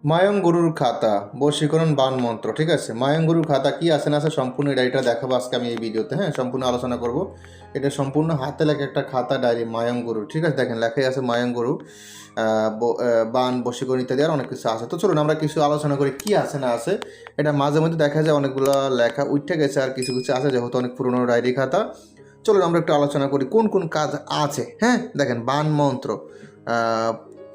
মায়ং গুরুর খাতা বশীকরণ বান মন্ত্র। ঠিক আছে, মায়ং গুরুর খাতা কি আছে না আছে সম্পূর্ণ ডায়েরিটা দেখাবো আজকে আমি এই ভিডিওতে। হ্যাঁ, সম্পূর্ণ আলোচনা করব। এটা সম্পূর্ণ হাতে লেখা একটা খাতা ডায়েরি মায়ং গুরু। ঠিক আছে, দেখেন লেখাই আছে মায়ং গুরু, বান বশীকরণ ইত্যাদি আর অনেক কিছু আছে। তো চলুন আমরা কিছু আলোচনা করি কি আছে না আছে। এটা মাঝে মধ্যে দেখা যায় অনেকগুলো লেখা উঠে গেছে আর কিছু কিছু আছে, যেহেতু অনেক পুরনো ডায়েরি খাতা। চলুন আমরা একটু আলোচনা করি কোন কোন কাজ আছে। হ্যাঁ, দেখেন বান মন্ত্র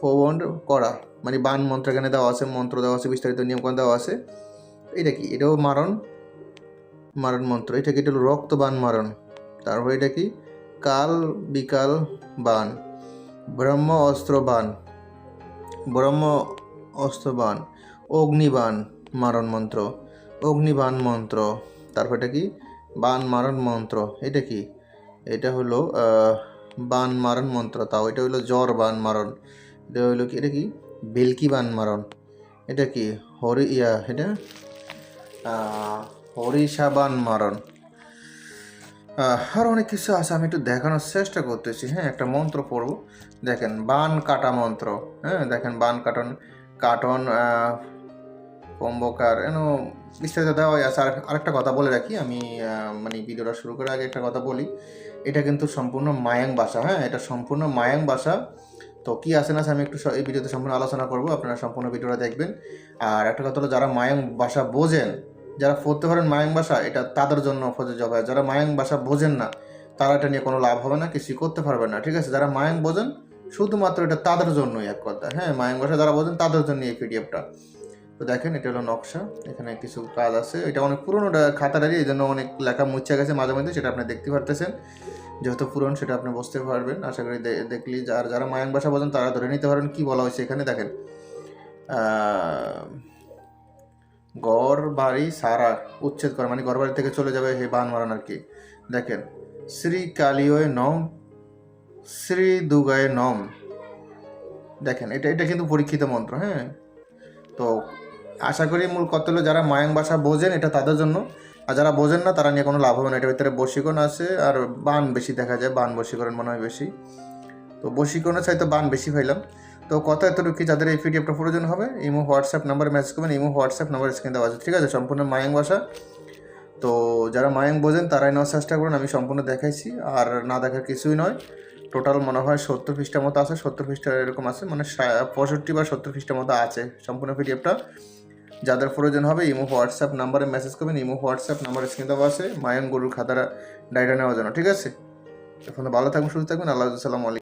প্রবন্ধ করা, মানে বান মন্ত্র এখানে দেওয়া আছে, মন্ত্র দেওয়া আছে, বিস্তারিত নিয়মকানুন দেওয়া আছে। এটা কি? এটাও মারণ মারণ মন্ত্র। এটা কি? এটা হলো রক্তবান মারণ। তারপর এটা কি? কাল বিকাল বান, ব্রহ্ম অস্ত্র বান, ব্রহ্ম অস্ত্র বান, অগ্নিবান মারণ মন্ত্র, অগ্নিবান মন্ত্র। তারপর এটা কি? বান মারণ মন্ত্র। এটা কি? এটা হলো বান মারণ মন্ত্র। তাও এটা হলো জ্বর বান মারণ। এটা হলো কি? এটা কি? বেলকি বান মারণ। এটা কি? এটা হরিষা বান মারণ। আর অনেক কিছু আছে, আমি একটু দেখানোর চেষ্টা করতেছি। হ্যাঁ, একটা মন্ত্র পড়ব। দেখেন বান কাটা মন্ত্র। হ্যাঁ, দেখেন বান কাটন কম্বকার বিস্তারিত দেওয়া আছে। আরেকটা কথা বলে রাখি আমি, মানে ভিডিওটা শুরু করার আগে একটা কথা বলি। এটা কিন্তু সম্পূর্ণ মায়াং ভাষা। হ্যাঁ, এটা সম্পূর্ণ মায়াং ভাষা। তো কী আছে না আমি একটু এই ভিডিওতে সম্পূর্ণ আলোচনা করব, আপনারা সম্পূর্ণ ভিডিওটা দেখবেন। আর একটা কথা হলো, যারা মায়াং ভাষা বোঝেন, যারা পড়তে পারেন মায়াং ভাষা, এটা তাদের জন্য প্রযোজ্য হয়। যারা মায়াং ভাষা বোঝেন না, তারা এটা নিয়ে কোনো লাভ হবে না, কিছুই করতে পারবে না। ঠিক আছে, যারা মায়াং বোঝেন শুধুমাত্র এটা তাদের জন্যই এক কথা। হ্যাঁ, মায়াং ভাষা যারা বোঝেন তাদের জন্য এই পিডিএফটা। তো দেখেন এটা হলো নকশা, এখানে কিছু কাজ আছে। এটা অনেক পুরনো খাতাটারই, এই জন্য অনেক লেখা মুছে গেছে মাঝে মধ্যে, সেটা আপনি দেখতে পারতেছেন। যেহেতু পুরনো সেটা আপনি বুঝতে পারবেন আশা করি। দেখলি যারা মায়াং ভাষা বোঝেন তারা ধরে নিতে পারেন কি বলা হয়েছে এখানে। দেখেন ঘর বাড়ি সারা উচ্ছেদ করা, মানে ঘর বাড়ি থেকে চলে যাবে হে বান মারান আর কি। দেখেন শ্রী কালিয় নম, শ্রী দুগায় নম। দেখেন এটা কিন্তু পরীক্ষিত মন্ত্র। হ্যাঁ, তো আশা করি মূল কথা হলো যারা মায়াং ভাষা বোঝেন এটা তাদের জন্য, আর যারা বোঝেন না তারা নিয়ে কোনো লাভ হবে না। এটার ভিতরে বশীকরণ আছে আর বান বেশি দেখা যায়, বান বশীকরণ মনে হয় বেশি। তো বশীকরণের চাইতে বান বেশি পাইলাম। তো কথা এতটুকু, যাদের এই পিডিএফটা প্রয়োজন হবে ইমো হোয়াটসঅ্যাপ নাম্বারে মেসেজ করবেন। ইমো হোয়াটসঅ্যাপ নাম্বার স্ক্রিনে দেওয়া আছে। ঠিক আছে, সম্পূর্ণ মায়াং ভাষা। তো যারা মায়াং বোঝেন তারাই নেওয়ার চেষ্টা করুন, আমি সম্পূর্ণ দেখাইছি। আর না দেখার কিছুই নয়। টোটাল মনে হয় 70 পৃষ্ঠা মতো আছে, 70 পৃষ্ঠা এরকম আছে, মানে 65 বা 70 পৃষ্ঠা মতো আছে সম্পূর্ণ পিডিএফটা। যাদের প্রয়োজন হবে ইমো হোয়াটসঅ্যাপ নাম্বারে মেসেজ করবেন। ইমো হোয়াটসঅ্যাপ নাম্বার স্ক্রিনে দেওয়া আছে মায়াং গরুর খাতাটা ডায়েরিটা নেওয়ার জন্য। ঠিক আছে, এখন ভালো থাকবেন, সুস্থ থাকবেন। আল্লাহ, আসসালামু আলাইকুম।